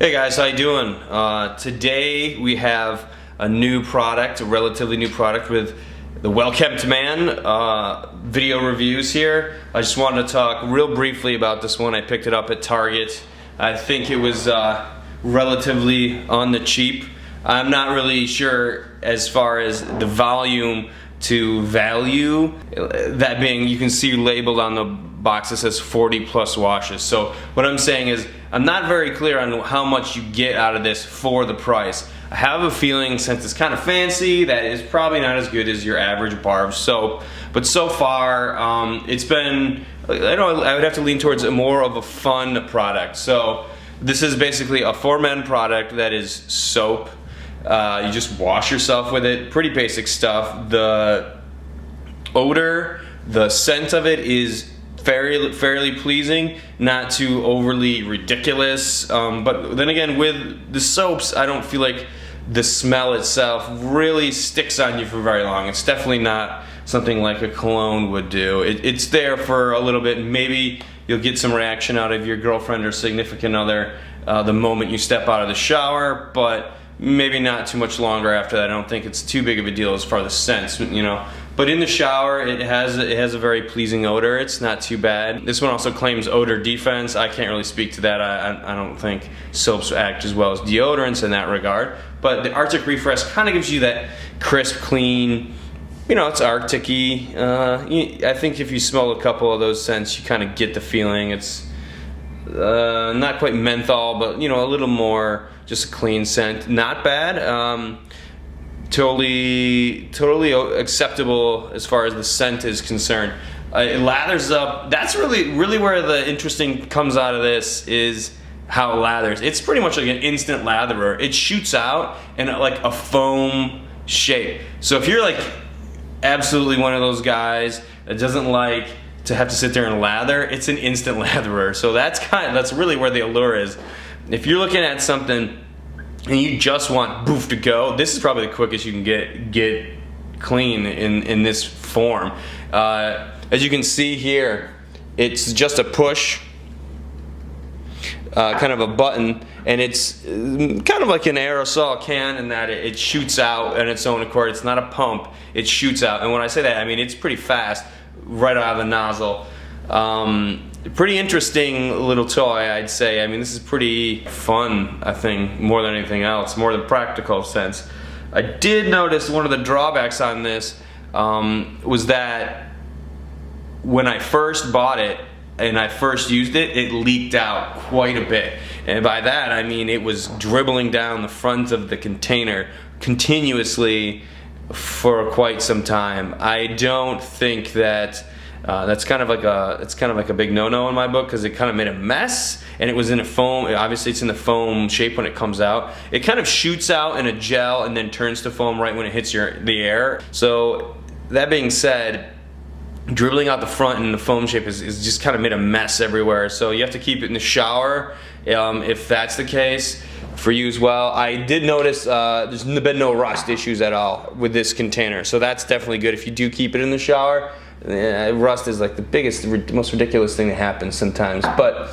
Hey guys, how you doing? Today we have a new product, a relatively new product with the Well Kempt Man video reviews here. I just wanted to talk real briefly about this one. I picked it up at Target. I think it was relatively on the cheap. I'm not really sure as far as the volume to value. That being, you can see labeled on the box that says 40 plus washes. So what I'm saying is I'm not very clear on how much you get out of this for the price. I have a feeling, since it's kind of fancy, that it's probably not as good as your average bar of soap. But so far, it's been, I would have to lean towards more of a fun product. So this is basically a for-men product that is soap. You just wash yourself with it. Pretty basic stuff. The odor, the scent of it is fairly pleasing, not too overly ridiculous. But then again, with the soaps, I don't feel like the smell itself really sticks on you for very long. It's definitely not something like a cologne would do. It's there for a little bit, and maybe you'll get some reaction out of your girlfriend or significant other the moment you step out of the shower, but maybe not too much longer after that. I don't think it's too big of a deal as far as the scents, you know. But in the shower, it has a very pleasing odor. It's not too bad. This one also claims odor defense. I can't really speak to that. I don't think soaps act as well as deodorants in that regard. But the Arctic Refresh kind of gives you that crisp, clean, you know, it's Arctic-y. I think if you smell a couple of those scents, you kind of get the feeling. It's not quite menthol, but you know, a little more just a clean scent. Not bad. Totally acceptable as far as the scent is concerned. It lathers up. That's really where the interesting comes out of this, is how it lathers. It's pretty much like an instant latherer. It shoots out in like a foam shape. So if you're like absolutely one of those guys that doesn't like to have to sit there and lather, it's an instant latherer. So that's really where the allure is. If you're looking at something and you just want boof to go, this is probably the quickest you can get clean in this form. As you can see here, it's just a push, kind of a button, and it's kind of like an aerosol can in that it shoots out on its own accord. It's not a pump, it shoots out. And when I say that, I mean it's pretty fast, right out of the nozzle. Pretty interesting little toy, I'd say. I mean, this is pretty fun, I think, more than anything else, more than practical sense. I did notice one of the drawbacks on this was that when I first bought it and I first used it, it leaked out quite a bit. And by that, I mean it was dribbling down the front of the container continuously for quite some time. I don't think that it's kind of like a big no-no in my book, because it kind of made a mess, and it was in a foam. Obviously it's in the foam shape when it comes out. It kind of shoots out in a gel and then turns to foam right when it hits the air. So that being said, dribbling out the front in the foam shape is just kind of made a mess everywhere. So you have to keep it in the shower if that's the case for you as well. I did notice there's been no rust issues at all with this container, so that's definitely good if you do keep it in the shower. Rust is like the biggest, most ridiculous thing that happens sometimes. But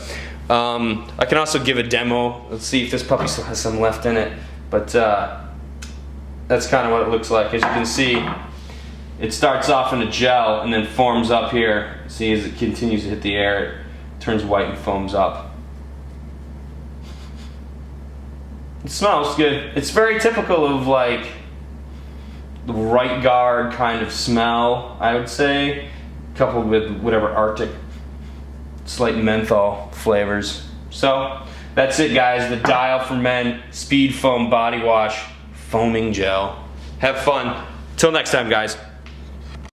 I can also give a demo. Let's see if this puppy still has some left in it. But that's kind of what it looks like. As you can see, it starts off in a gel and then forms up here. See, as it continues to hit the air, it turns white and foams up. It smells good. It's very typical of like the right guard kind of smell, I would say, coupled with whatever Arctic slight menthol flavors. So that's it, guys. The Dial for Men Speed Foam Body Wash Foaming Gel. Have fun. Till next time, guys.